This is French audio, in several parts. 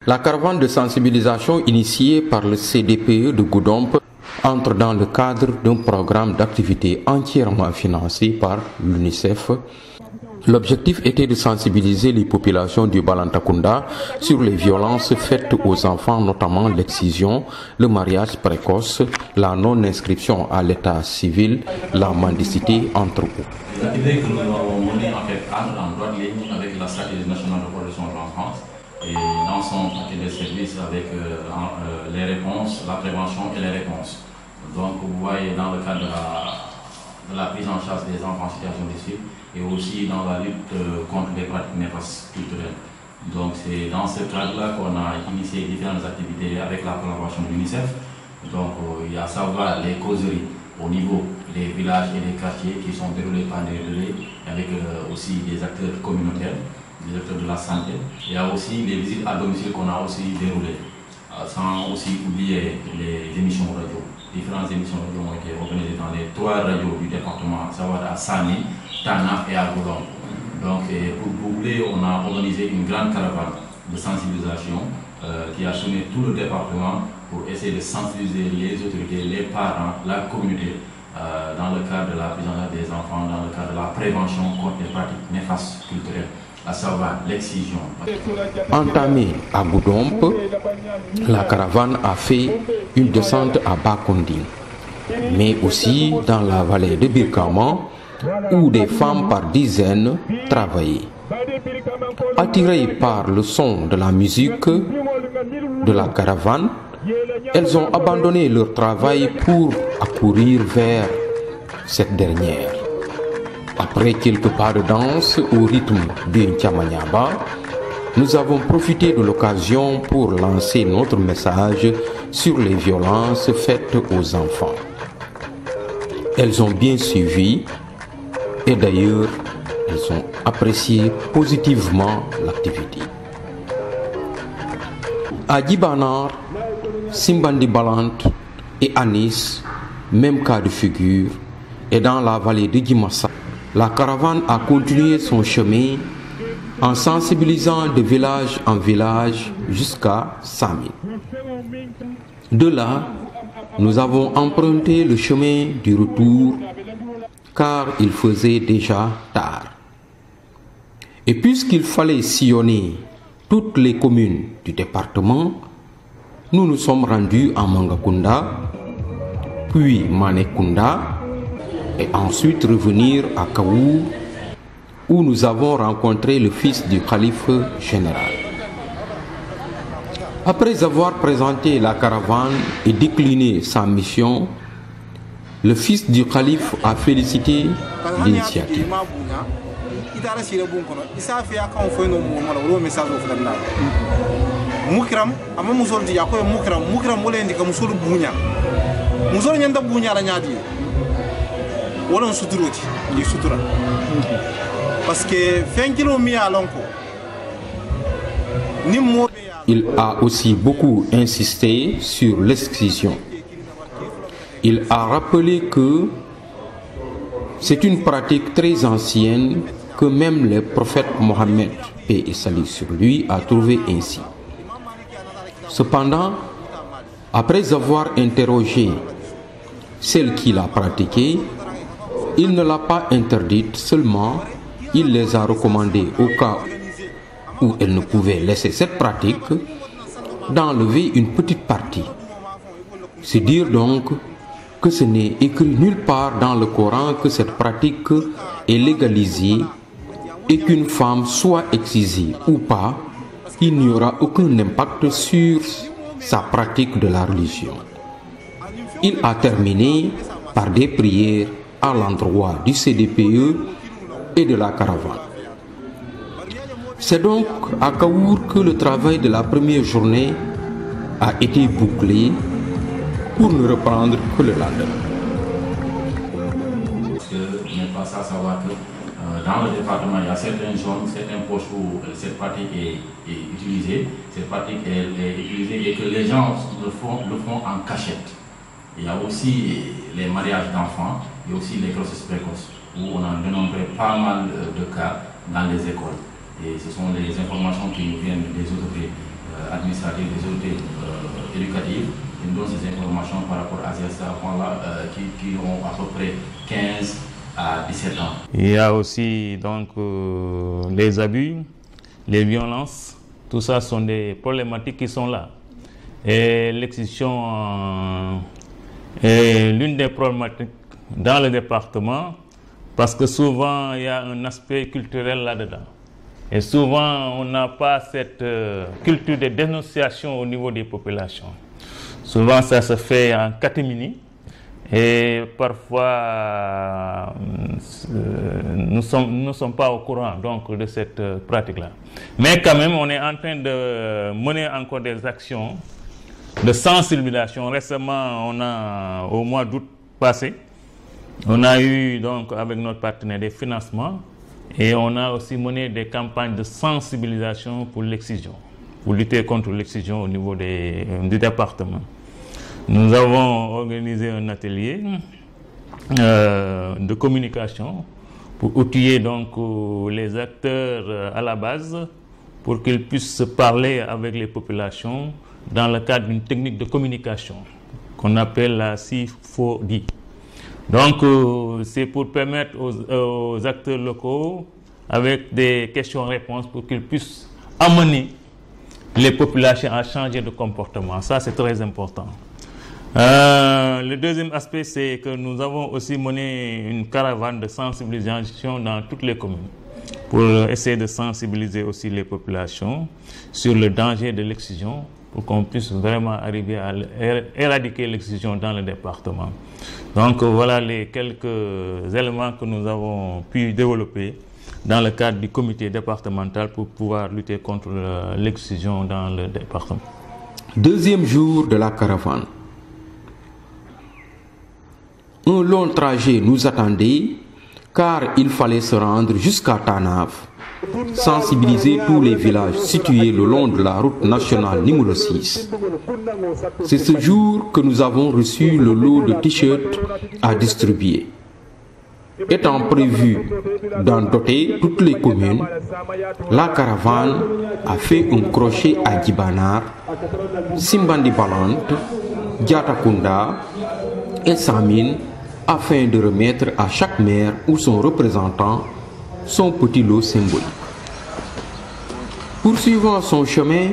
La caravane de sensibilisation initiée par le CDPE de Goudomp entre dans le cadre d'un programme d'activité entièrement financé par l'UNICEF. L'objectif était de sensibiliser les populations du Balantakunda sur les violences faites aux enfants, notamment l'excision, le mariage précoce, la non-inscription à l'état civil, la mendicité, entre autres. Les activités que nous avons menées en fait entrent en droite ligne avec la stratégie nationale de protection de l'enfance et dans son paquet de services avec les réponses, la prévention et les réponses. Donc vous voyez dans le cadre de la prise en charge des enfants en situation difficile et aussi dans la lutte contre les pratiques néfastes culturelles. Donc c'est dans ce cadre-là qu'on a initié différentes activités avec la collaboration de l'UNICEF. Donc il y a à savoir les causeries au niveau des villages et des quartiers qui sont déroulés par des relais avec aussi des acteurs communautaires, des acteurs de la santé. Il y a aussi les visites à domicile qu'on a aussi déroulées, sans aussi oublier les émissions radio. Différentes émissions radio ont été organisées dans les 3 radios du département, à savoir à Sani, Tana et à Goudomp. Donc pour Bouglé, on a organisé une grande caravane de sensibilisation qui a sonné tout le département pour essayer de sensibiliser les autorités, les parents, la communauté dans le cadre de la prise en charge des enfants, dans le cadre de la prévention contre les pratiques néfastes culturelles, à savoir l'excision. Entamée à Goudomp, la caravane a fait une descente à Bakonding, mais aussi dans la vallée de Birkaman, où des femmes par dizaines travaillaient. Attirées par le son de la musique de la caravane, elles ont abandonné leur travail pour accourir vers cette dernière. Après quelques pas de danse au rythme d'une Tchamanyaba, nous avons profité de l'occasion pour lancer notre message sur les violences faites aux enfants. Elles ont bien suivi et d'ailleurs, elles ont apprécié positivement l'activité. À Djibanar, Simbandi Balant et Anis, même cas de figure, et dans la vallée de Djimassa, la caravane a continué son chemin en sensibilisant de village en village jusqu'à Sami. De là, nous avons emprunté le chemin du retour car il faisait déjà tard. Et puisqu'il fallait sillonner toutes les communes du département, nous nous sommes rendus à Mangakunda, puis Manekunda, et ensuite revenir à Kaou, où nous avons rencontré le fils du calife général. Après avoir présenté la caravane et décliné sa mission, le fils du calife a félicité l'initiative. Il a aussi beaucoup insisté sur l'excision. Il a rappelé que c'est une pratique très ancienne que même le prophète Mohammed, paix et salut sur lui, a trouvé ainsi. Cependant, après avoir interrogé celle qui l'a pratiquée, il ne l'a pas interdite, seulement il les a recommandées au cas où elle ne pouvait laisser cette pratique, d'enlever une petite partie. C'est dire donc que ce n'est écrit nulle part dans le Coran que cette pratique est légalisée et qu'une femme soit excisée ou pas, il n'y aura aucun impact sur sa pratique de la religion. Il a terminé par des prières à l'endroit du CDPE et de la caravane. C'est donc à Kaour que le travail de la première journée a été bouclé pour ne reprendre que le lendemain. Parce que n'est pas ça, savoir que dans le département, il y a certaines zones, certains postes où cette pratique est utilisée. Cette pratique est utilisée et que les gens le font en cachette. Il y a aussi les mariages d'enfants et aussi les grossesses précoces, où on a dénombré pas mal de cas dans les écoles. Et ce sont les informations qui nous viennent des autorités administratives, des autorités éducatives, qui nous donnent ces informations par rapport à ces enfants-là qui ont à peu près 15 à 17 ans. Il y a aussi donc les abus, les violences, tout ça sont des problématiques qui sont là. Et l'excision est l'une des problématiques dans le département parce que souvent il y a un aspect culturel là-dedans. Et souvent on n'a pas cette culture de dénonciation au niveau des populations. Souvent ça se fait en catimini et parfois nous ne sommes pas au courant donc de cette pratique-là. Mais quand même on est en train de mener encore des actions de sensibilisation. Récemment, on a, au mois d'août passé, on a eu donc avec notre partenaire des financements et on a aussi mené des campagnes de sensibilisation pour l'excision, pour lutter contre l'excision au niveau du département. Nous avons organisé un atelier de communication pour outiller donc les acteurs à la base pour qu'ils puissent se parler avec les populations dans le cadre d'une technique de communication qu'on appelle la C4D. Donc, c'est pour permettre aux acteurs locaux, avec des questions-réponses, pour qu'ils puissent amener les populations à changer de comportement. Ça, c'est très important. Le deuxième aspect, c'est que nous avons aussi mené une caravane de sensibilisation dans toutes les communes pour essayer de sensibiliser aussi les populations sur le danger de l'excision, pour qu'on puisse vraiment arriver à éradiquer l'excision dans le département. Donc voilà les quelques éléments que nous avons pu développer dans le cadre du comité départemental pour pouvoir lutter contre l'excision dans le département. Deuxième jour de la caravane. Un long trajet nous attendait car il fallait se rendre jusqu'à Tanav, sensibiliser tous les villages situés le long de la route nationale numéro 6. C'est ce jour que nous avons reçu le lot de t-shirts à distribuer. Étant prévu d'en doter toutes les communes, la caravane a fait un crochet à Djibanar, Simbandi Balante, Diatakunda et Samine afin de remettre à chaque maire ou son représentant son petit lot symbolique. Poursuivant son chemin,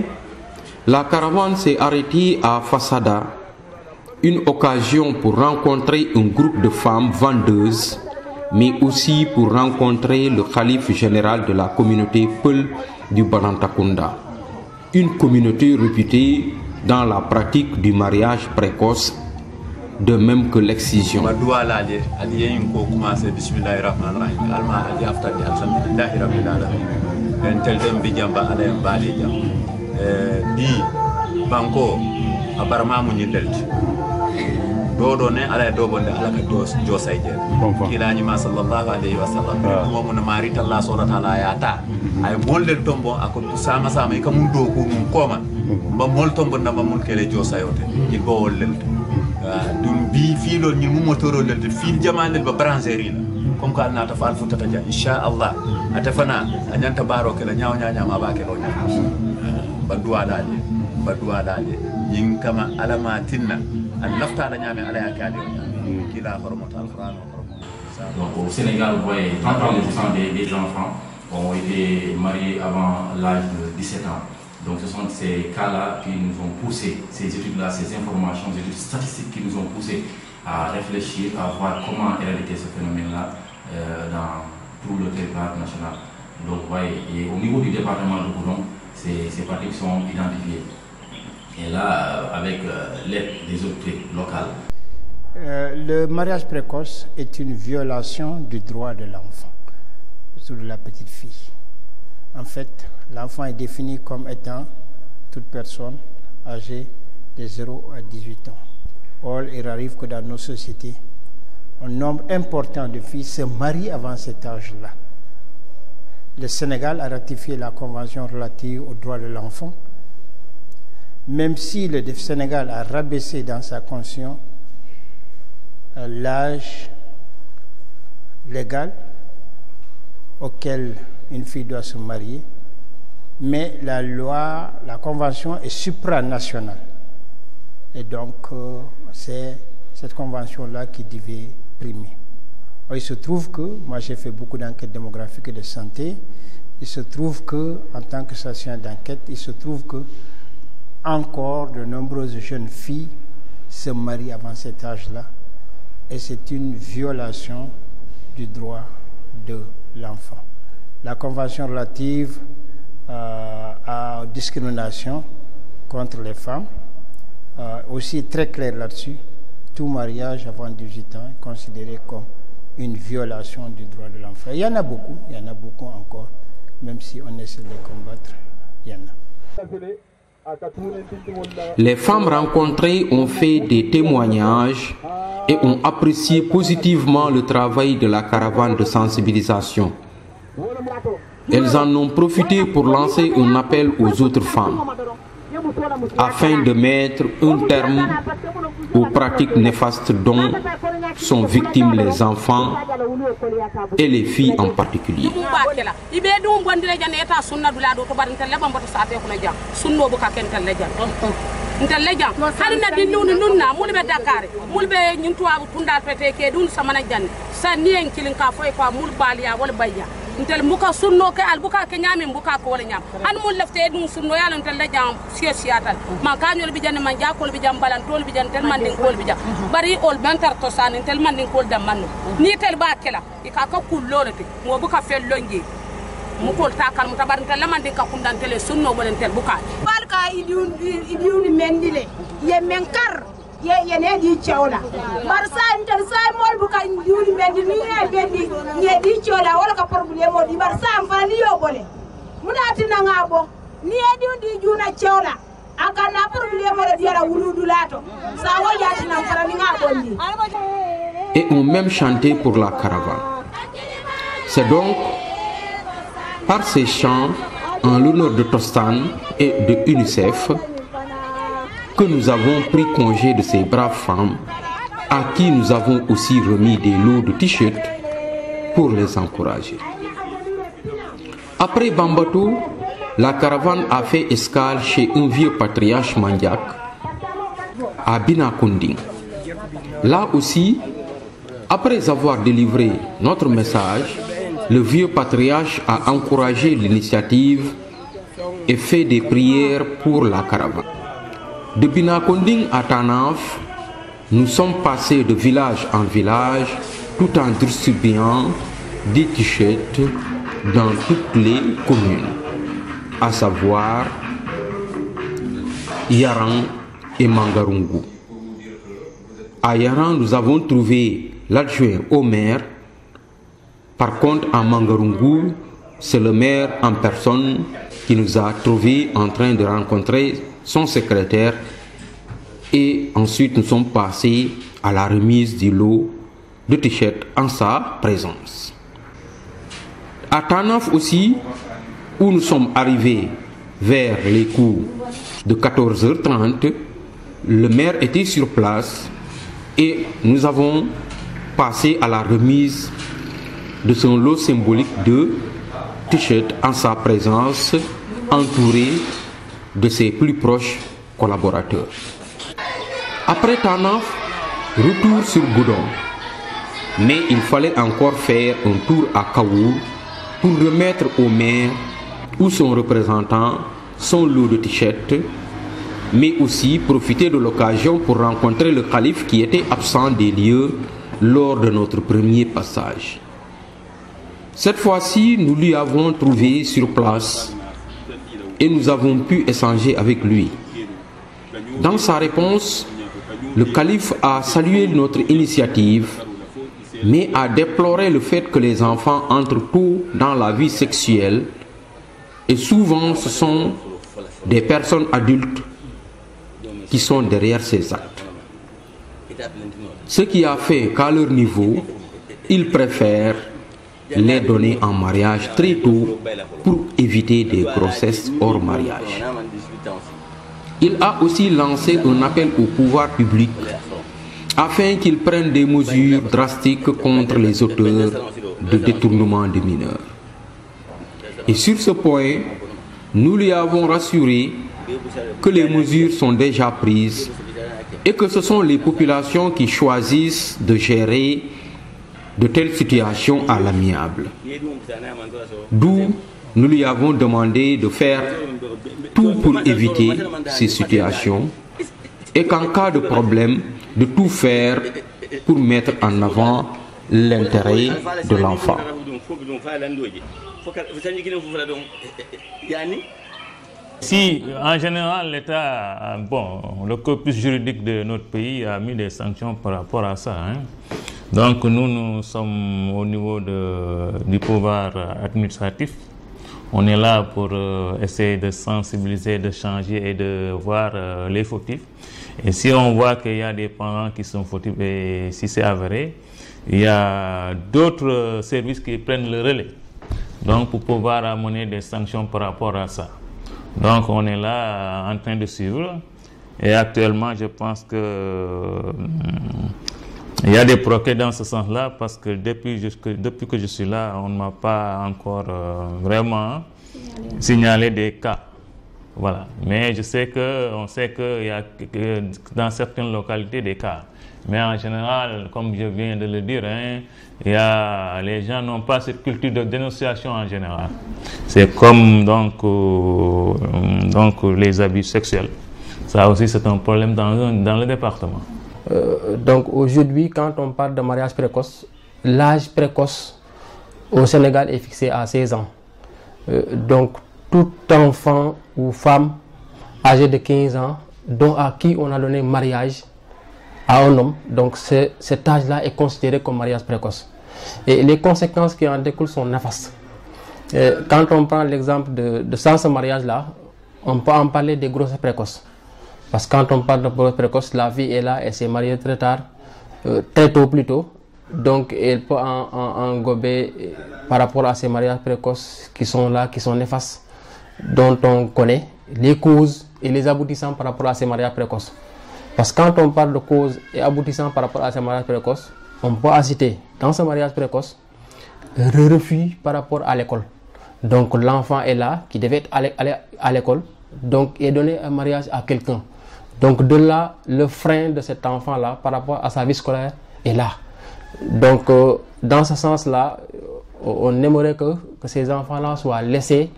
la caravane s'est arrêtée à Fassada, une occasion pour rencontrer un groupe de femmes vendeuses, mais aussi pour rencontrer le calife général de la communauté Peul du Balantakunda, une communauté réputée dans la pratique du mariage précoce, de même que l'excision. dodo ne ala dobonde ala ka jo sayje kilani ma sallallahu alayhi wa sallam mo mon marita Allah subhanahu wa ta'ala ya ta ay moldel tombo akon sama sama ka mun do ko mun koma ba mol tombo na ba mun kele jo sayote il bo wollel dum bi fi lo ni mu motoro lel fi jamanel ba brancherie la comme ko alna ta fal futata ja insha Allah atafana anyanta baro kala nyaaw nyaama ba kelo nyaa ba duwa dale yin kama alama tinna. Donc au Sénégal, vous voyez, 33% des enfants ont été mariés avant l'âge de 17 ans. Donc ce sont ces cas-là qui nous ont poussé, ces études-là, ces informations, ces études statistiques qui nous ont poussé à réfléchir, à voir comment éradiquer ce phénomène-là dans tout le territoire national. Donc vous voyez, et au niveau du département de Goudomp, ces pratiques sont identifiées. Et là, avec l'aide des autorités locales. Le mariage précoce est une violation du droit de l'enfant, surtout de la petite fille. En fait, l'enfant est défini comme étant toute personne âgée de 0 à 18 ans. Or, il arrive que dans nos sociétés, un nombre important de filles se marient avant cet âge-là. Le Sénégal a ratifié la Convention relative aux droits de l'enfant. Même si le Sénégal a rabaissé dans sa constitution l'âge légal auquel une fille doit se marier, mais la convention est supranationale. Et donc, c'est cette convention-là qui devait primer. Il se trouve que, moi j'ai fait beaucoup d'enquêtes démographiques et de santé, il se trouve que, en tant que station d'enquête, il se trouve que encore de nombreuses jeunes filles se marient avant cet âge-là. Et c'est une violation du droit de l'enfant. La convention relative à discrimination contre les femmes aussi est très claire là-dessus. Tout mariage avant 18 ans est considéré comme une violation du droit de l'enfant. Il y en a beaucoup encore, même si on essaie de les combattre, il y en a. Les femmes rencontrées ont fait des témoignages et ont apprécié positivement le travail de la caravane de sensibilisation. Elles en ont profité pour lancer un appel aux autres femmes afin de mettre un terme aux pratiques néfastes dont sont victimes les enfants et les filles en particulier. Intel muka sunno ke albuka ke nyame mbuka ko wala nyam an mul lafte dum sunno yalla intel la jam siatal man ka nyol bi janne man jakol bi jam balan tol bi jan tel man din kol bi jam bari ol bantar to san intel man din kol dam man ni tel ba kela ka kullolati mo buka fel longi mu kol takal mu tabar intel man din ka kundan tel sunno wala intel buka balka idiun mendile ye menkar ye ne di chawla barsa intel sai mol buka yuri mendi ni e bendi ne di chawla wala ka problème mo di barsa am fa ni yo bole munati na ngabo ni e di juna chawla aka na problème mo di ara wuludu lato sa wo yati na fara ni ngabo ni et ont même chanté pour la caravane. C'est donc par ces chants en l'honneur de Tostan et de UNICEF que nous avons pris congé de ces braves femmes à qui nous avons aussi remis des lots de t-shirts pour les encourager. Après Bambato, la caravane a fait escale chez un vieux patriarche Mandiak à Binakunding. Là aussi, après avoir délivré notre message, le vieux patriarche a encouragé l'initiative et fait des prières pour la caravane. De Binakunding à Tanaf, nous sommes passés de village en village tout en distribuant des t-shirts dans toutes les communes, à savoir Yaran et Mangarungu. À Yaran, nous avons trouvé l'adjoint au maire. Par contre, à Mangarungu, c'est le maire en personne qui nous a trouvés en train de rencontrer son secrétaire, et ensuite nous sommes passés à la remise du lot de t-shirts en sa présence. À Tanaf aussi, où nous sommes arrivés vers les coups de 14h30, le maire était sur place et nous avons passé à la remise de son lot symbolique de t-shirts en sa présence, entouré de ses plus proches collaborateurs. Après Tanaf, retour sur Goudon. Mais il fallait encore faire un tour à Kaour pour remettre au maire ou son représentant son lot de t-shirts, mais aussi profiter de l'occasion pour rencontrer le calife qui était absent des lieux lors de notre premier passage. Cette fois-ci, nous lui avons trouvé sur place et nous avons pu échanger avec lui. Dans sa réponse, le calife a salué notre initiative, mais a déploré le fait que les enfants entrent tôt dans la vie sexuelle et souvent ce sont des personnes adultes qui sont derrière ces actes. Ce qui a fait qu'à leur niveau, ils préfèrent les donner en mariage très tôt pour éviter des grossesses hors mariage. Il a aussi lancé un appel au pouvoir public afin qu'ils prennent des mesures drastiques contre les auteurs de détournement de mineurs. Et sur ce point, Nous lui avons rassuré que les mesures sont déjà prises et que ce sont les populations qui choisissent de gérer de telles situations à l'amiable. D'où nous lui avons demandé de faire tout pour éviter ces situations et qu'en cas de problème, de tout faire pour mettre en avant l'intérêt de l'enfant. Si, en général, l'État, le corpus juridique de notre pays a mis des sanctions par rapport à ça. Donc nous sommes au niveau du pouvoir administratif. On est là pour essayer de sensibiliser, de changer et de voir les fautifs. Et si on voit qu'il y a des parents qui sont fautifs et si c'est avéré, il y a d'autres services qui prennent le relais. Donc pour pouvoir amener des sanctions par rapport à ça. Donc on est là en train de suivre. Et actuellement, je pense que il y a des progrès dans ce sens-là parce que depuis que je suis là, on ne m'a pas encore vraiment signalé des cas. Voilà. Mais on sait qu'il y a dans certaines localités des cas. Mais en général, comme je viens de le dire, les gens n'ont pas cette culture de dénonciation en général. C'est comme donc les abus sexuels. Ça aussi, c'est un problème dans le département. Donc aujourd'hui, quand on parle de mariage précoce, l'âge précoce au Sénégal est fixé à 16 ans. Donc tout enfant ou femme âgé de 15 ans, dont à qui on a donné mariage à un homme, donc cet âge-là est considéré comme mariage précoce. Et les conséquences qui en découlent sont néfastes. Quand on prend l'exemple de sans ce mariage-là, on peut en parler des grossesses précoces. Parce que quand on parle de grossesse précoce, la fille est là, elle s'est mariée très tard, très tôt plutôt. Donc elle peut engober par rapport à ces mariages précoces qui sont là, qui sont néfastes, dont on connaît les causes et les aboutissants par rapport à ces mariages précoces. Parce que quand on parle de causes et aboutissants par rapport à ces mariages précoces, on peut citer dans ce mariage précoce le refus par rapport à l'école. Donc l'enfant est là, qui devait aller à l'école, donc est donné un mariage à quelqu'un. Donc de là, le frein de cet enfant-là par rapport à sa vie scolaire est là. Donc dans ce sens-là, on aimerait que ces enfants-là soient laissés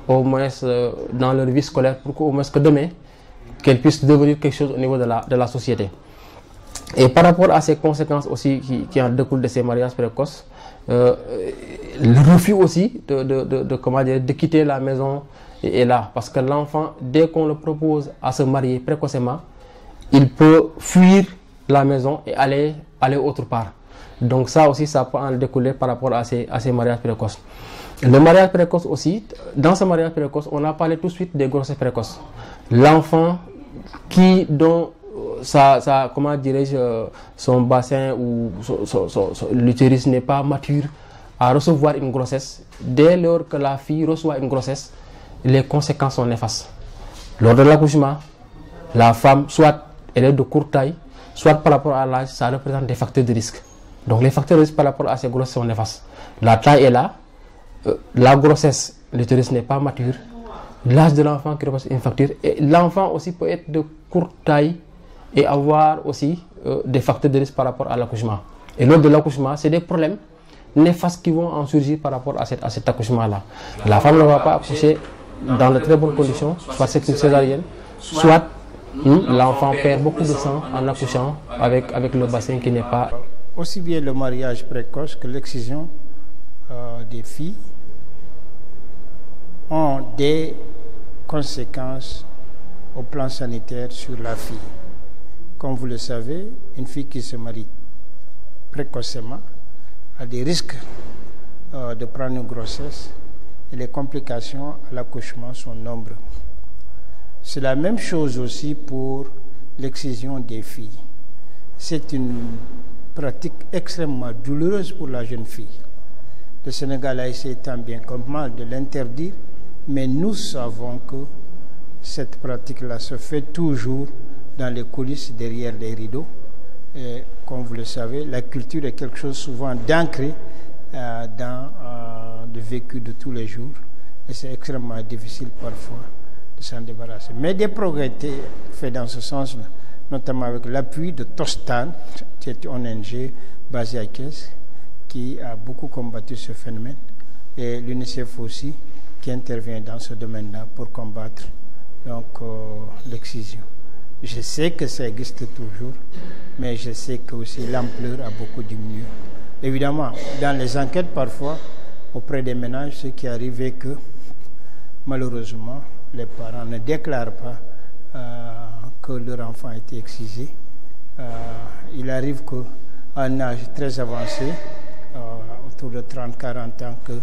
au moins dans leur vie scolaire pour qu'au moins que demain, qu'elles puissent devenir quelque chose au niveau de la société. Et par rapport à ces conséquences aussi qui en découlent de ces mariages précoces, le refus aussi de quitter la maison est là. Parce que l'enfant, dès qu'on le propose à se marier précocement, il peut fuir la maison et aller autre part. Donc ça aussi, ça peut en découler par rapport à ces mariages précoces. Le mariage précoce aussi, dans ce mariage précoce, on a parlé tout de suite des grossesses précoces. L'enfant dont comment dirais-je, son bassin ou l'utérus n'est pas mature à recevoir une grossesse, dès lors que la fille reçoit une grossesse, les conséquences sont néfastes. Lors de l'accouchement, la femme, soit elle est de courte taille, soit par rapport à l'âge, ça représente des facteurs de risque. Donc les facteurs de risque par rapport à ces grossesses sont néfastes. La taille est là, la grossesse, l'utérus n'est pas mature, l'âge de l'enfant qui représente une facture, et l'enfant aussi peut être de courte taille et avoir aussi des facteurs de risque par rapport à l'accouchement. Et lors de l'accouchement, c'est des problèmes néfastes qui vont en surgir par rapport à cet accouchement-là. La femme ne va pas accoucher dans de très bonnes conditions, soit c'est une césarienne, soit l'enfant perd beaucoup de sang en accouchant avec le bassin qui n'est pas... Aussi bien le mariage précoce que l'excision des filles ont des conséquences au plan sanitaire sur la fille. Comme vous le savez, une fille qui se marie précocement a des risques de prendre une grossesse et les complications à l'accouchement sont nombreuses. C'est la même chose aussi pour l'excision des filles. C'est une pratique extrêmement douloureuse pour la jeune fille. Le Sénégal a essayé tant bien que mal de l'interdire, mais nous savons que cette pratique-là se fait toujours dans les coulisses, derrière les rideaux. Et comme vous le savez, la culture est quelque chose souvent d'ancré dans le vécu de tous les jours. et c'est extrêmement difficile parfois de s'en débarrasser. Mais des progrès étaient faits dans ce sens-là, notamment avec l'appui de Tostan, qui est une ONG basée à Thiès, qui a beaucoup combattu ce phénomène, et l'UNICEF aussi, qui intervient dans ce domaine-là pour combattre l'excision. Je sais que ça existe toujours, mais je sais que aussi l'ampleur a beaucoup diminué. Évidemment, dans les enquêtes parfois, auprès des ménages, ce qui arrive est que malheureusement, les parents ne déclarent pas que leur enfant a été excisé. Il arrive qu'à un âge très avancé, autour de 30-40 ans, que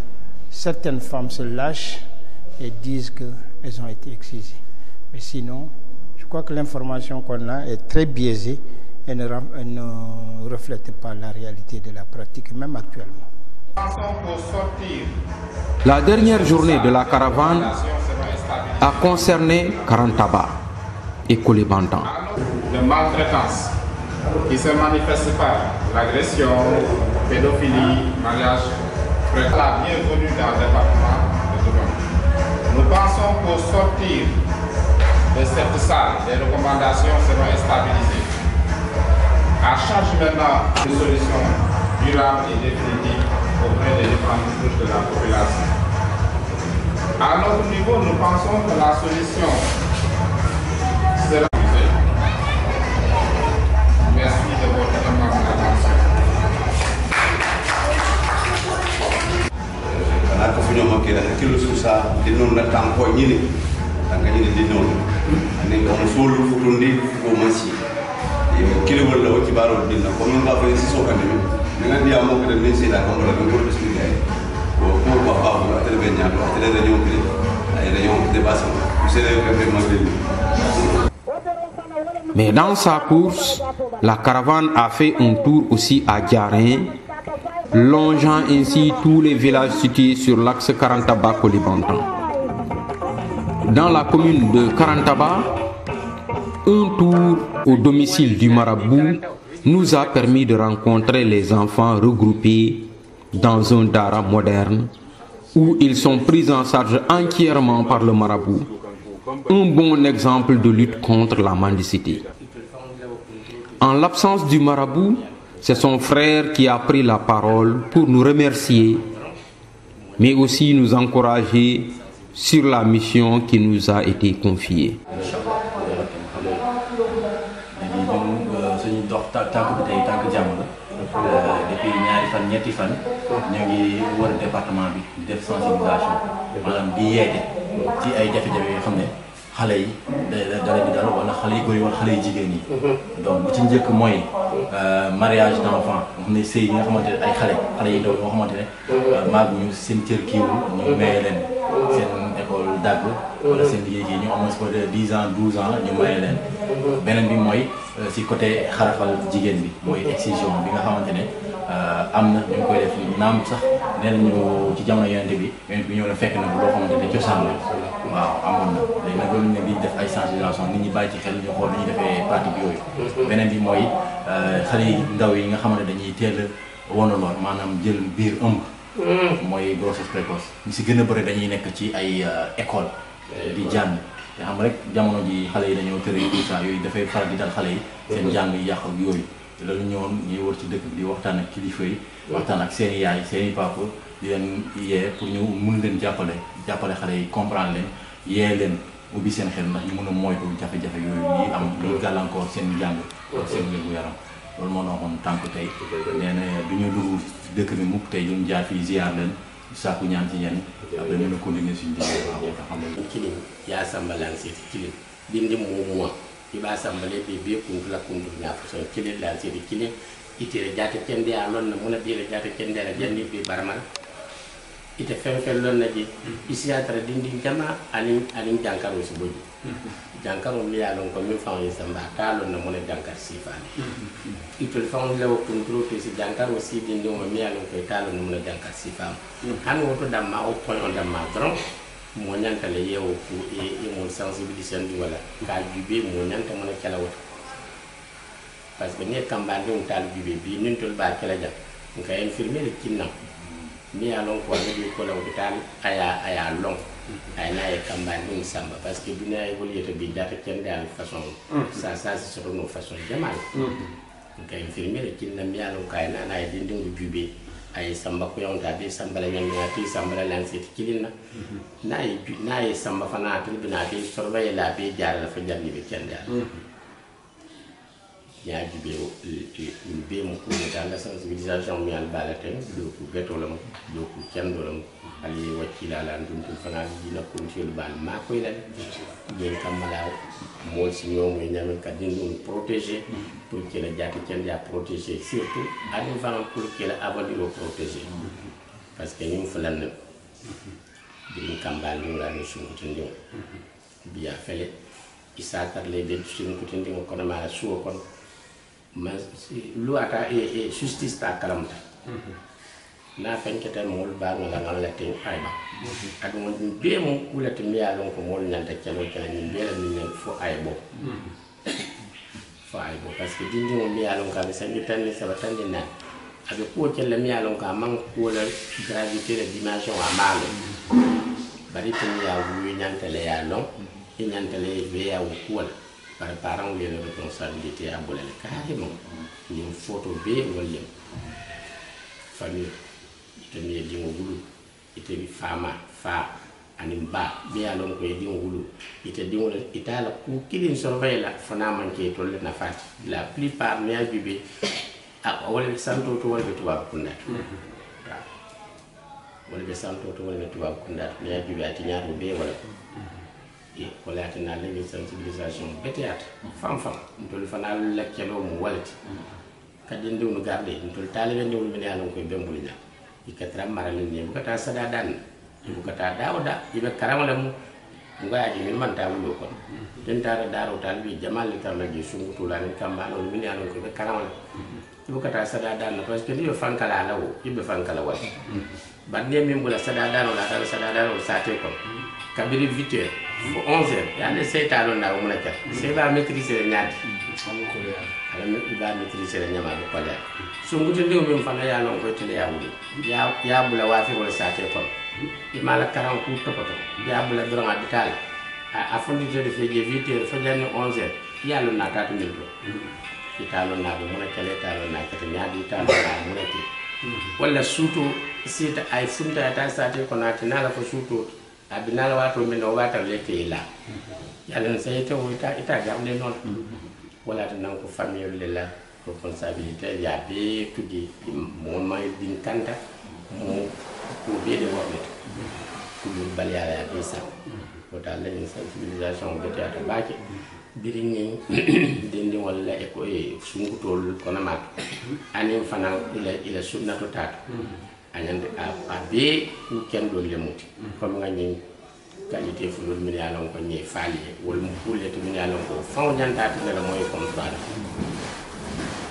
certaines femmes se lâchent et disent qu'elles ont été excisées. Mais sinon, je crois que l'information qu'on a est très biaisée et ne reflète pas la réalité de la pratique, même actuellement. La dernière journée de la caravane a concerné Karantaba et Koulibantang. De maltraitance qui se manifeste par l'agression, pédophilie, mariage, la bienvenue dans le département de Dodoma. Nous pensons pour sortir de cette salle, les recommandations seront stabilisées. À charge maintenant de solutions durables et définitives auprès des différentes couches de la population. À notre niveau, nous pensons que la solution sera usée. Merci de votre attention. La confinement qui est là, qui sous ça, qui nous l'a tamponné, tant qu'il est dit non, on est comme sous le foutondi au massi. Et qui le veut le qui va le dire, comme on va faire ici sur le caméra, mais on dit à moi que le médecin a comme le même expliqué. Pour papa, pour la télévision, pour la télévision, la réunion de dépassement, vous savez que Mais dans sa course, la caravane a fait un tour aussi à Diarin, longeant ainsi tous les villages situés sur l'axe Karantaba-Koulibantang. Dans la commune de Karantaba, un tour au domicile du marabout nous a permis de rencontrer les enfants regroupés dans un dara moderne où ils sont pris en charge entièrement par le marabout. Un bon exemple de lutte contre la mendicité. En l'absence du marabout, c'est son frère qui a pris la parole pour nous remercier, mais aussi nous encourager sur la mission qui nous a été confiée. Depuis ñetti fan ñu ngi wër département bi def sensibilisation maanaam di yeete ci ay jafe-jafe yoo xam ne xale yi da leen di dal wala xale yi góor yi wala xale yi jigéen yi donc bu ci njëkk mooy mariage d'enfant nga xam ne sëy yi nga xamante ne ay xale yi ndaw yoo xamante ne maag ñu seen cër kiiwul ñu maye leen seen école dagg wala seen liggéey kii ñu amoon ko de 10 ans 12 ans ñu maye leen beneen bi mooy si côté xarafal jigéen bi mooy excision bi nga xamante ne am na ñu ngi koy def naam sax nee nañu ci jamono yonente bi ñëw na fekk na bu loo xamante ne cosaan la waaw amoon na léegi nag loolu ne di def ay sensibilisation nit ñi bàyyi ci xel ñu xool ni ñuy defee pratique yooyu beneen bi mooy xale yi ndaw yi nga xamante ne dañuy teel a wonaloon maanaam jël biir ëmb mooy grossesse précoce ñu si gën a bëri dañuy nekk ci ay école di jàng te xam rek jamono ji xale yi dañoo tëre tout ça yooyu dafay faral di dal xale yi seen jàng yi yàq ak yooyu loolu ñëwoon ñuy wër ci dëkk bi di waxtaan ak kilifa yi waxtaan ak seen i yaay seen i papa di leen yee pour ñu mun leen jàppale xale yi comprendre leen yee leen ubbi seen xel ndax ñu mën a moytu jafe-jafe yooyu yi am lu gàllankoor seen jàng ak seen wérgu yaram loolu moo doon tànk tey nee na du ñu dugg dëkk bi mukk tey duñ jaar fii ziar leen sàkku ñaan ci ñenn après mën a continuer suñu liggéey waaw nga xam ne kilin yaa sambalan siti kilin dindi mo iba sambale be be kundu la kundu na so kilin la siti kilin ite jata kende ya lon na muna dire jata kende la jandi be barmal ite fen lon na ji isi atra dindi jama alin jankaro si boji jankaro li ya lon ko mi fa yi samba ta lon na muna jankar sifani ite fa on lewo kundu to si jankaro si dindi mo mi ya lon ko ta lon na muna jankar sifam han woto damma o point on damma dron mo ñanta le yewo fu e mo sensibilisation di wala ka jubé mo ñanta mo na kala wata parce que ne kambande on tal jubé bi nin tol ba kala ja ka infirmier le kinna mi alon ko ne ko la hospital aya long ay na e kambani dum samba parce que bina ay voliyete bi data ken dal façon ça c'est surtout nos façon jamal kay infirmier ki na mi alon kay na ay dindingu jube ay samba ko yonta be samba la nyangati samba la lancer kilina na ay samba fana to bina be surveiller la be jaar la fa jalli be ken dal ya jube be mo ko dans la sensibilisation mi al balaten do ko getolam do ko kendolam ali wakila la ndum fana dina ko ci lu bal ma koy la ngeen kamala mo ci ñoom ñi ñam ka dindum protéger pour que la jaati ken ya protéger surtout ali fana pour que la avenir protéger parce que ñu fa lan bi kambal ñu la ñu suñu tindi biya fele isakar le de suñu ko tindi ko na mala suwo kon ma lu ata e justice ta kalamta na fenkete mol ba ngala ngala te ayba ak mo be mo wulata mi yalon ko mol nyanta kelo kala ni be la ni fo aybo parce que dindi mo mi yalon ka be sangi tan ni sabatan ni na abe ko kella mi yalon ka man ko la gravité la dimension amalo bari tan ya wu nyanta le yalon e nyanta le be ya wu ko par parents les responsabilités à boler carrément une photo bé wala famille itemi di ngulu itemi fama fa animba be alon ko di ngulu ite di ngulu itala ku kilin surveiller la fana man ke tolle na fati la plupart ne abibe a wala santo to wala tuba kunna wala santo to wala tuba kunna ne abibe ati nyaaru be wala wala tana legi sensibilisation beteat fam ntol fana la kelo mu walti kadin ndu no garde ntol talibe ndu mi yalon ko bembulina ikatra marale ni bu kata sada dan bu kata dawda ibe karamala mu ngaji min man tawlo ko den tara daro talbi jamal tam la gi sungu to la ni kamba no mi yalon ko be karamala bu kata sada dan parce que dio fankala lawo ibe fankala wal badne min bula sada dan la tara sada dan sa te ko kabiri 8h 11h yande seyta lon na mo nakka sey ba maîtriser ñaati ala mi ba maîtriser ñama ko pala so ngutu ndew mi fana ya non ko tele ya wuli ya bula wa fi wala sate ko imala karam ku topoto ya bula dron hôpital a fondi de feje 8h fa janne 11h ya lon na tatu min to italo na mo nakka le talo na kata ñaadi talo na mo nakki wala suto sita ay funta ta sate ko na tinala ko suto abinala wato min o wata leke ila yalla sai to ita gamne non wala tan ko famille le la responsabilité ya be tudi mo may din kanta mo ko be de wonne ko dum baliya ya be sa ko dal la sensibilisation be ta baake biri ni dindi wala e ko e sungu tol ko na mat ani fana ila sunnatu tat anyande a be ku ken do le muti comme nga ñi qualité fulul min yalon ko ñi faali wol mu pulle to min yalon ko faw ñanta to la moy comprendre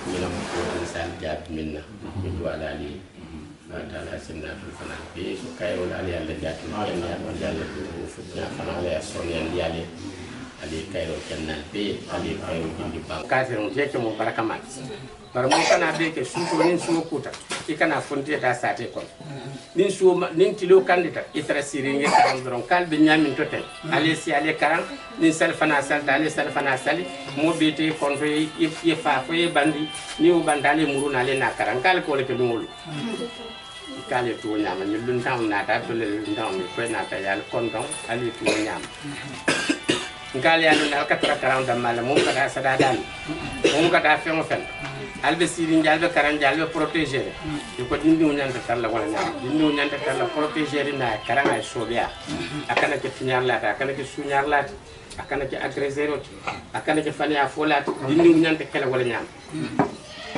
ñu la ko tan sal jaab minna ñu wala li taala sinna fu fana be so kay wala ali yalla jaatu en yalla ko fu ña fana la son yan yalla ali kayro kennan be ali kayro jindi ba kafir mu jeke mo baraka mat bar mo kana be ke suto nin suo kuta ikana fonte ta sate kon nin suo nin tilo kandita itra siringe kan dron kalbe nyamin to tel ali si ali karan nin sal fana sal ali sal fana sali mo bete fonto e fa fo e bandi ni o bandale muruna le na karan kal ko le ke dum kale to nyama ni lun tam na ta to le ndam ko na ta yal kon don ali to nyama ngal ya na ka tra karam da mala mo ka da sada dan mo ka da fe mo fen albe siri njalbe karan jalbe protéger ko dindi o nyanta talla wala nyama dindi o nyanta talla protéger na karan ay sobia akana ke tinyar la akana ke sunyar la akana ke agresser akana ke fania folat dindi o nyanta kala wala nyama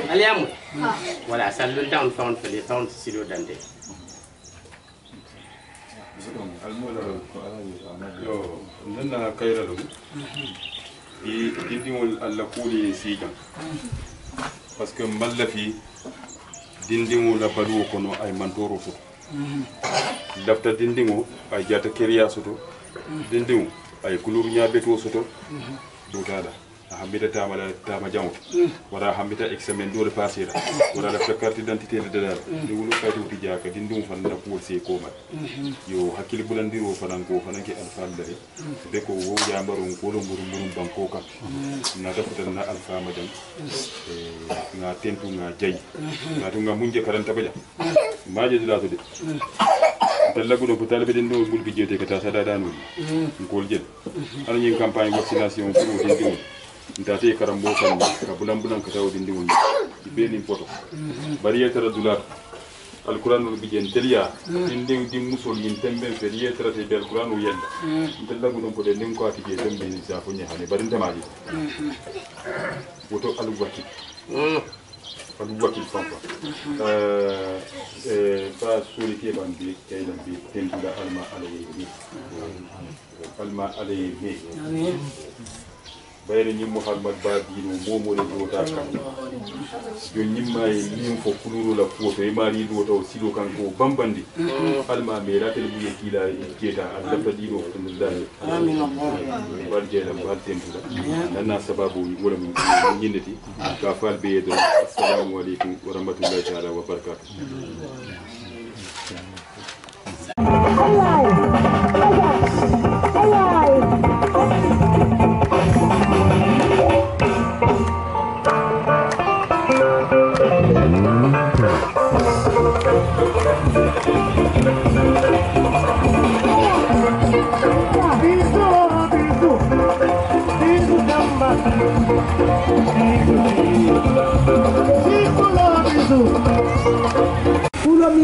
aliamu wala sallu down found for the found silo dande yo nana kayra dum i dindiwol alla kuli sigan parce que mballa fi dindiwol la balu kono ay mantoro fo dafta dindiwo ay jata keriya soto dindiwo ay kulur nyaabe to soto do gada hambita tama jawto wara hambita examen dole passé wara la carte d'identité de dal ni wulu kayto wuti jaka dindum fan na ko se ko mat yo hakkili bulandiro fanan ko fanan ki alfa dare be ko wo jambaro ko lo mburu banko ka na dafuta na alfa majam na tentu nga jay na to nga munje karanta baja maje dila to de tella gudo ko talbe den do bulbi jete ka ta sada danu ngol jel ana ñi campagne vaccination pour dindi ndate karambo kan ka bulan ka taw dindi woni be ni poto bari yetara dulat alquran bi jen teliya dindi di musol yin tembe fe yetara te del alquran o yenda tella gudo ko de nin ko ati je tembe ni sa fo ñane bari ndamaji woto alu wati alu wati fanfa fa suri ke bandi kaylan bi tendula alma alayhi amin bayre ñim Muhammad ba dino momo le do ta kan yo ñimma e lim fo kuluru la foto e mari do taw silo kan ko bambandi alma me la tel buye kila e keta Allah ta dino ko dal amin Allah jela ba tendula nana sababu wala mun ñindati ka fal be do assalamu alaykum wa rahmatullahi ta'ala wa barakatuh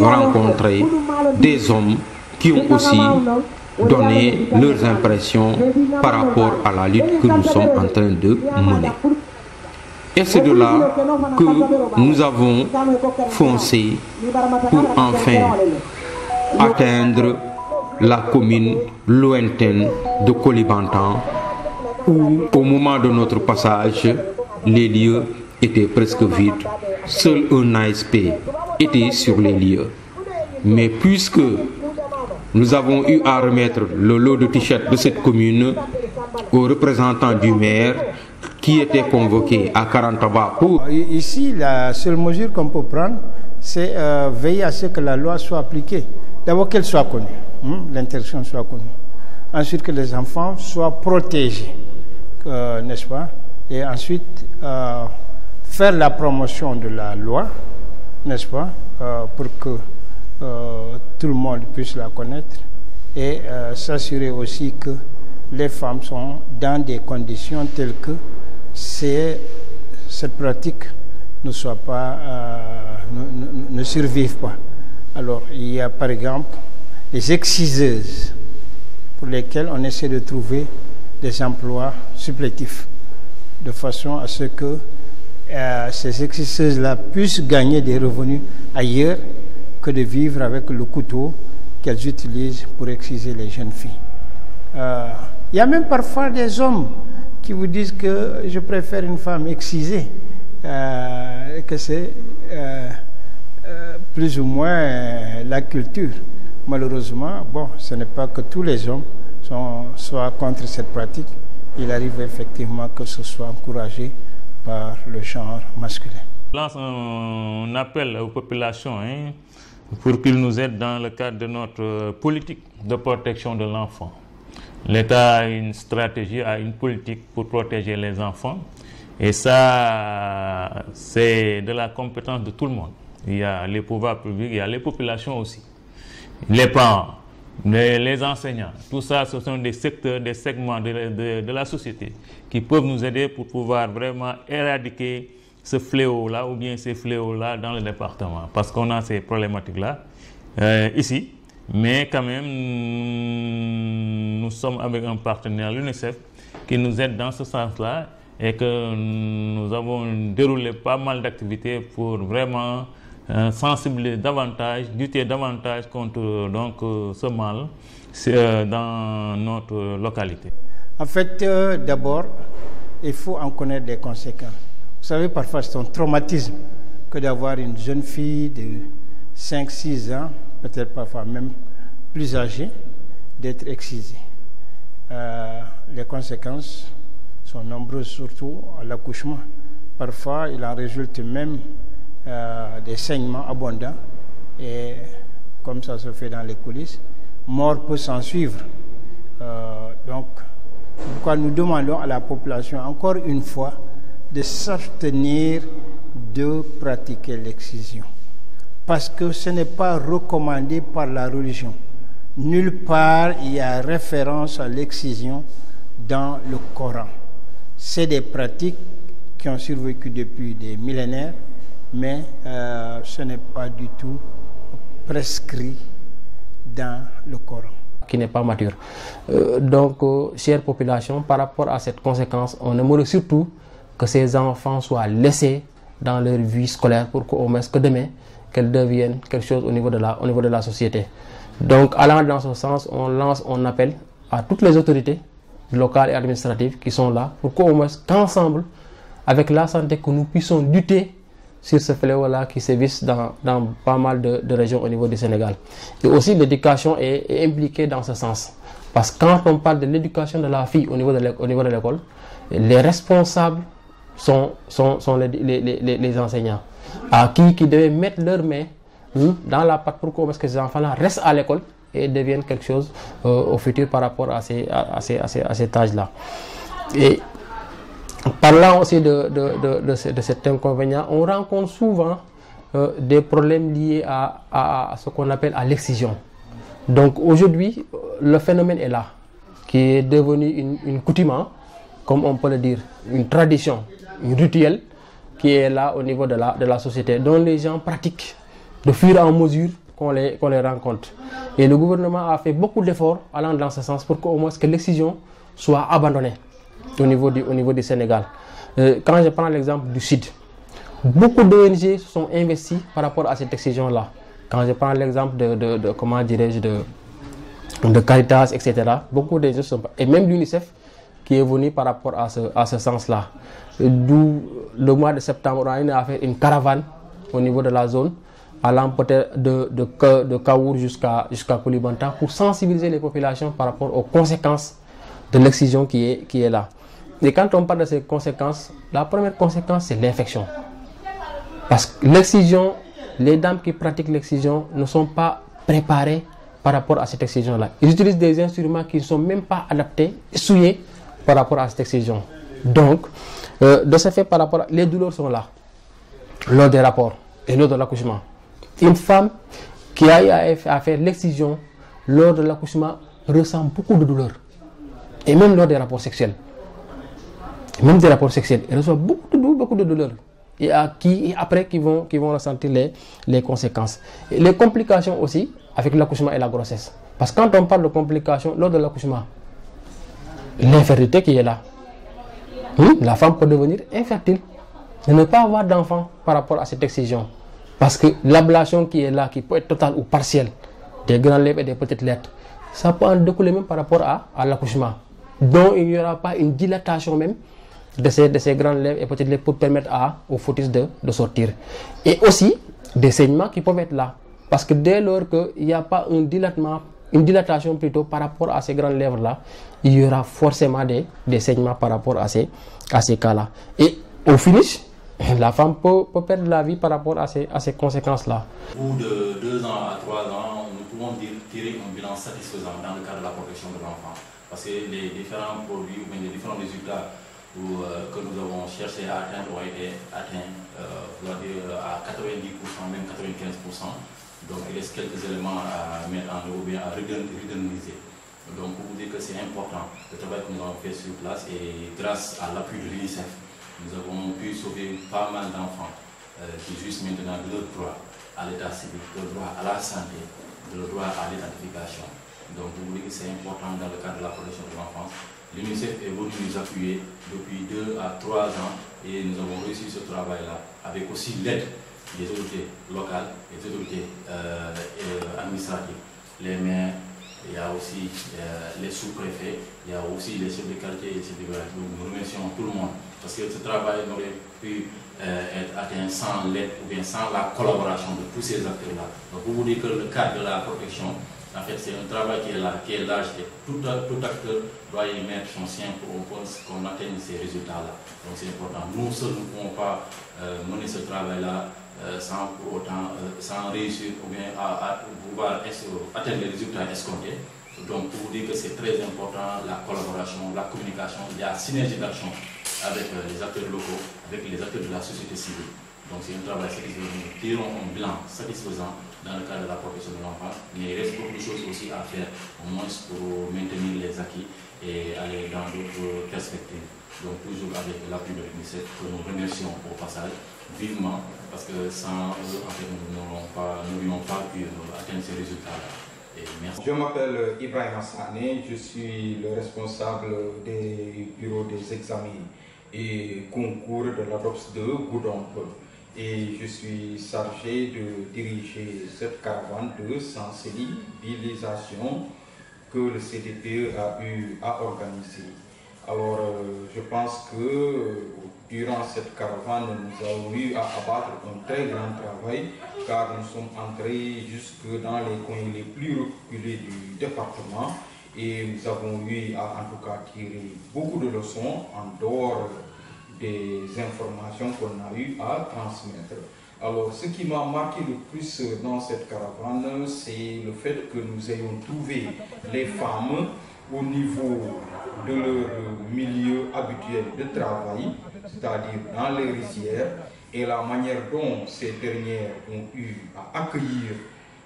rencontrer des hommes qui ont aussi donné leurs impressions par rapport à la lutte que nous sommes en train de mener. Et c'est de là que nous avons foncé pour enfin atteindre la commune lointaine de Koulibantang, où au moment de notre passage, les lieux étaient presque vides. Seul un ASP était sur les lieux. Mais puisque nous avons eu à remettre le lot de t-shirts de cette commune aux représentants du maire qui était convoqué à Karantaba pour... Ici, la seule mesure qu'on peut prendre, c'est veiller à ce que la loi soit appliquée. D'abord qu'elle soit connue, l'interdiction soit connue. Ensuite que les enfants soient protégés, n'est-ce pas? Et ensuite faire la promotion de la loi, n'est-ce pas? Pour que tout le monde puisse la connaître et s'assurer aussi que les femmes sont dans des conditions telles que cette pratique ne soit pas, ne survive pas. Alors il y a par exemple les exciseuses pour lesquelles on essaie de trouver des emplois supplétifs de façon à ce que ces exciseuses-là puissent gagner des revenus ailleurs que de vivre avec le couteau qu'elles utilisent pour exciser les jeunes filles. Il y a même parfois des hommes qui vous disent que je préfère une femme excisée, que c'est plus ou moins la culture. Malheureusement, bon, ce n'est pas que tous les hommes soient contre cette pratique. Il arrive effectivement que ce soit encouragé par le genre masculin. Je lance un appel aux populations pour qu'ils nous aident dans le cadre de notre politique de protection de l'enfant. L'État a une stratégie, a une politique pour protéger les enfants. Et ça, c'est de la compétence de tout le monde. Il y a les pouvoirs publics, il y a les populations aussi. Les parents, les enseignants, tout ça, ce sont des secteurs, des segments de la société qui peuvent nous aider pour pouvoir vraiment éradiquer ce fléau-là ou bien ces fléaux-là dans le département. Parce qu'on a ces problématiques-là ici. Mais quand même, nous sommes avec un partenaire, l'UNICEF, qui nous aide dans ce sens-là et que nous avons déroulé pas mal d'activités pour vraiment sensibiliser davantage, lutter davantage contre donc, ce mal dans notre localité. En fait, d'abord, il faut en connaître les conséquences. Vous savez, parfois c'est un traumatisme que d'avoir une jeune fille de 5-6 ans, peut-être parfois même plus âgée, d'être excisée. Les conséquences sont nombreuses, surtout à l'accouchement. Parfois, il en résulte même des saignements abondants, et comme ça se fait dans les coulisses, mort peut s'en suivre. Donc, pourquoi nous demandons à la population, encore une fois, de s'abstenir de pratiquer l'excision. Parce que ce n'est pas recommandé par la religion. Nulle part il y a référence à l'excision dans le Coran. C'est des pratiques qui ont survécu depuis des millénaires, mais ce n'est pas du tout prescrit dans le Coran. Qui n'est pas mature. Chère population, par rapport à cette conséquence, on aimerait surtout que ces enfants soient laissés dans leur vie scolaire pour qu'au moins que demain, qu'elles deviennent quelque chose au niveau de la société. Donc, allant dans ce sens, on lance un appel à toutes les autorités locales et administratives qui sont là pour qu'au moins qu'ensemble, avec la santé, que nous puissions lutter sur ce fléau-là qui sévit dans pas mal de régions au niveau du Sénégal. Et aussi, l'éducation est impliquée dans ce sens. Parce que quand on parle de l'éducation de la fille au niveau de l'école, les responsables sont les enseignants, à qui devaient mettre leurs mains dans la pâte pour que ces enfants-là restent à l'école et deviennent quelque chose au futur par rapport à cet âge-là. Et parlant aussi de cet inconvénient, on rencontre souvent des problèmes liés à ce qu'on appelle à l'excision. Donc aujourd'hui, le phénomène est là, qui est devenu une coutume, comme on peut le dire, une tradition, un rituel qui est là au niveau de la société, dont les gens pratiquent de fur et à mesure qu'on les rencontre. Et le gouvernement a fait beaucoup d'efforts allant dans ce sens pour qu'au moins que l'excision soit abandonnée au niveau du Sénégal. Quand je prends l'exemple du Sud, beaucoup d'ONG se sont investis par rapport à cette excision-là. Quand je prends l'exemple de comment dirais-je, de Caritas, etc., beaucoup d'ONG sont, et même l'UNICEF qui est venu par rapport à ce sens-là. D'où le mois de septembre, on a fait une caravane au niveau de la zone, allant peut-être de Kaour jusqu'à Koulibantang, pour sensibiliser les populations par rapport aux conséquences de l'excision qui est là. Et quand on parle de ces conséquences, la première conséquence, c'est l'infection. Parce que l'excision, les dames qui pratiquent l'excision ne sont pas préparées par rapport à cette excision-là. Ils utilisent des instruments qui ne sont même pas adaptés, souillés par rapport à cette excision. Donc, de ce fait, par rapport les douleurs sont là, lors des rapports et lors de l'accouchement. Une femme qui a à faire l'excision lors de l'accouchement ressent beaucoup de douleurs. Et même lors des rapports sexuels. Même des rapports sexuels, elle reçoit beaucoup de douleurs. Et après qui vont ressentir les conséquences. Et les complications aussi avec l'accouchement et la grossesse. Parce que quand on parle de complications lors de l'accouchement, l'infertilité qui est là, la femme peut devenir infertile, ne pas avoir d'enfant par rapport à cette excision. Parce que l'ablation qui est là, qui peut être totale ou partielle, des grandes lèvres et des petites lettres, ça peut en découler même par rapport à l'accouchement. Donc il n'y aura pas une dilatation même de ces grandes lèvres et petites lèvres pour permettre au fœtus de sortir. Et aussi des saignements qui peuvent être là. Parce que dès lors qu'il n'y a pas une dilatation plutôt par rapport à ces grandes lèvres-là, il y aura forcément des saignements par rapport à ces cas-là. Et au finish, la femme peut perdre la vie par rapport à ces conséquences-là. Au bout de 2 ans à 3 ans, nous pouvons tirer un bilan satisfaisant dans le cadre de la protection de l'enfant. Parce que les différents produits ou les différents résultats que nous avons cherché à atteindre ont été atteints à 90%, même 95%. Donc il reste quelques éléments à mettre en œuvre ou bien à redynamiser. Donc pour vous dire que c'est important le travail que nous avons fait sur place, et grâce à l'appui de l'UNICEF, nous avons pu sauver pas mal d'enfants qui jouissent maintenant de leur droit à l'état civil, de leur droit à la santé, de leur droit à l'identification. Donc pour vous dire que c'est important dans le cadre de la protection de l'enfance. L'UNICEF est venu nous appuyer depuis 2 à 3 ans et nous avons réussi ce travail-là avec aussi l'aide des autorités locales, des autorités administratives, les maires, il y a aussi les sous-préfets, il y a aussi les chefs de quartier et les chefs de village. Nous remercions tout le monde parce que ce travail n'aurait pu être atteint sans l'aide ou bien sans la collaboration de tous ces acteurs-là. Donc pour vous dire que le cadre de la protection En fait, c'est un travail qui est large et tout acteur doit y mettre son sien pour qu'on atteigne ces résultats-là. Donc c'est important. Nous seuls ne pouvons pas mener ce travail-là sans pour autant, sans réussir ou bien à pouvoir atteindre les résultats escomptés. Donc pour vous dire que c'est très important la collaboration, la communication, la synergie d'action avec les acteurs locaux, avec les acteurs de la société civile. Donc c'est un travail satisfaisant. Nous tirons un bilan satisfaisant dans le cadre de la protection de l'enfant, mais il reste beaucoup de choses aussi à faire, au moins pour maintenir les acquis et aller dans d'autres perspectives. Donc toujours avec l'appui de l'UNICEF, que nous remercions au passage vivement, parce que sans eux, en fait, nous n'aurions pas pu atteindre ces résultats-là. Je m'appelle Ibrahim Sané, je suis le responsable des bureaux des examens et concours de l'ADOPS de Goudomp. Et je suis chargé de diriger cette caravane de sensibilisation que le CDPE a eu à organiser. Alors, je pense que durant cette caravane, nous avons eu à abattre un très grand travail, car nous sommes entrés jusque dans les coins les plus reculés du département et nous avons eu à en tout cas tirer beaucoup de leçons en dehors des informations qu'on a eu à transmettre. Alors, ce qui m'a marqué le plus dans cette caravane, c'est le fait que nous ayons trouvé les femmes au niveau de leur milieu habituel de travail, c'est-à-dire dans les rizières, et la manière dont ces dernières ont eu à accueillir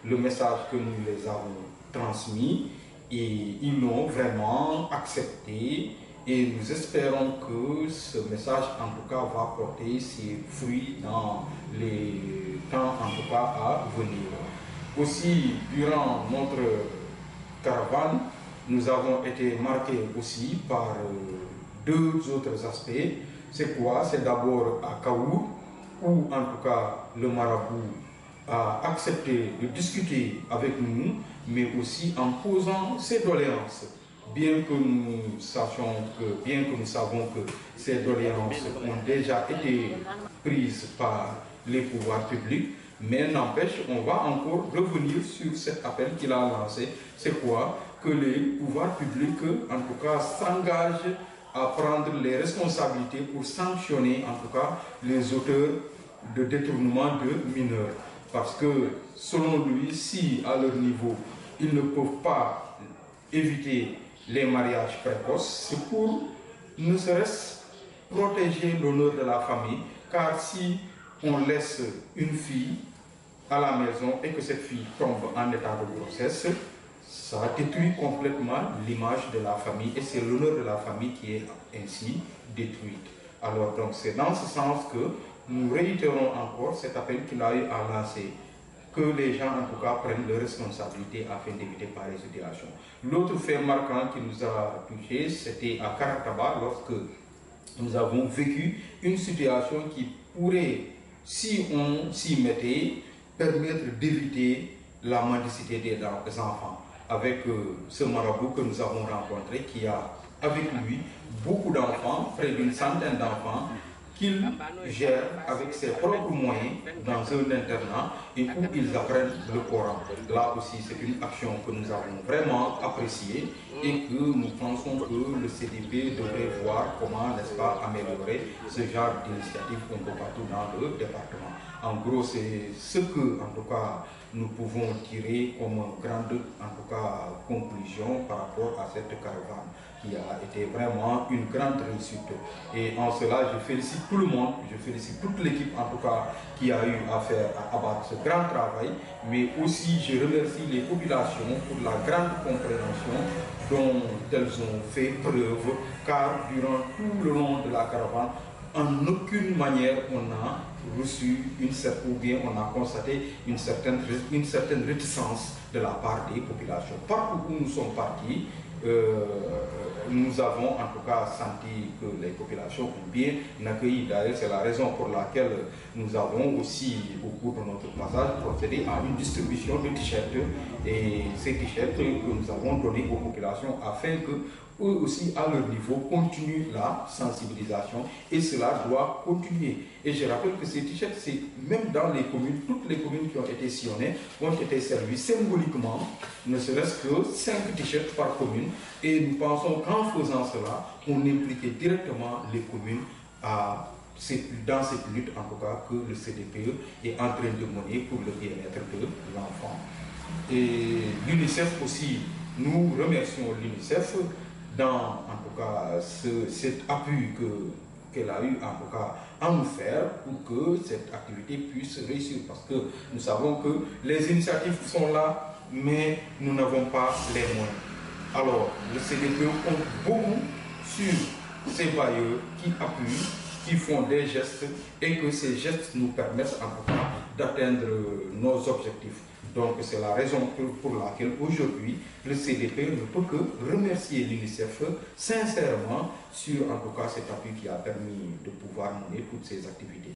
le message que nous les avons transmis, et ils l'ont vraiment accepté. Et nous espérons que ce message, en tout cas, va porter ses fruits dans les temps, en tout cas, à venir. Aussi, durant notre caravane, nous avons été marqués aussi par deux autres aspects. C'est quoi? C'est d'abord à Kaour, où, en tout cas, le marabout a accepté de discuter avec nous, mais aussi en posant ses doléances. Bien que nous savons que ces doléances ont déjà été prises par les pouvoirs publics, mais n'empêche, on va encore revenir sur cet appel qu'il a lancé. C'est quoi? Que les pouvoirs publics, en tout cas, s'engagent à prendre les responsabilités pour sanctionner, en tout cas, les auteurs de détournement de mineurs. Parce que, selon lui, si à leur niveau, ils ne peuvent pas éviter les mariages précoces, c'est pour ne serait-ce protéger l'honneur de la famille, car si on laisse une fille à la maison et que cette fille tombe en état de grossesse, ça détruit complètement l'image de la famille et c'est l'honneur de la famille qui est ainsi détruite. Alors donc c'est dans ce sens que nous réitérons encore cet appel qu'il a eu à lancer, que les gens en tout cas prennent leurs responsabilités afin d'éviter pareilles situations. L'autre fait marquant qui nous a touché, c'était à Karataba, lorsque nous avons vécu une situation qui pourrait, si on s'y mettait, permettre d'éviter la mendicité des enfants. Avec ce marabout que nous avons rencontré, qui a avec lui beaucoup d'enfants, près d'une centaine d'enfants, qu'il gère avec ses propres moyens dans un internat et où ils apprennent le Coran. Là aussi, c'est une action que nous avons vraiment appréciée et que nous pensons que le CDP devrait voir comment, n'est-ce pas, améliorer ce genre d'initiative un peu partout dans le département. En gros, c'est ce que, en tout cas, nous pouvons tirer comme grande, en tout cas, conclusion par rapport à cette caravane qui a été vraiment une grande réussite. Et en cela, je félicite tout le monde, je félicite toute l'équipe, en tout cas, qui a eu à faire, à abattre ce grand travail, mais aussi je remercie les populations pour la grande compréhension dont elles ont fait preuve, car durant tout le long de la caravane, en aucune manière on a reçu ou bien on a constaté une certaine réticence de la part des populations. Partout où nous sommes partis, nous avons en tout cas senti que les populations ont bien accueilli. D'ailleurs, c'est la raison pour laquelle nous avons aussi, au cours de notre passage, procédé à une distribution de t-shirts. Et ces t-shirts que nous avons donnés aux populations afin que eux aussi, à leur niveau, continuent la sensibilisation et cela doit continuer. Et je rappelle que ces t-shirts, c'est même dans les communes, toutes les communes qui ont été sillonnées ont été servies symboliquement, ne serait-ce que 5 t-shirts par commune. Et nous pensons qu'en faisant cela, on impliquait directement les communes dans cette lutte, en tout cas, que le CDPE est en train de mener pour le bien-être de l'enfant. Et l'UNICEF aussi, nous remercions l'UNICEF dans, en tout cas, cet appui qu'elle a eu, en tout cas, à nous faire pour que cette activité puisse réussir. Parce que nous savons que les initiatives sont là, mais nous n'avons pas les moyens. Alors, le CDPE compte beaucoup sur ces bailleurs qui appuient, qui font des gestes et que ces gestes nous permettent en tout cas d'atteindre nos objectifs. Donc c'est la raison pour laquelle aujourd'hui le CDP ne peut que remercier l'UNICEF sincèrement sur en tout cas cet appui qui a permis de pouvoir mener toutes ces activités.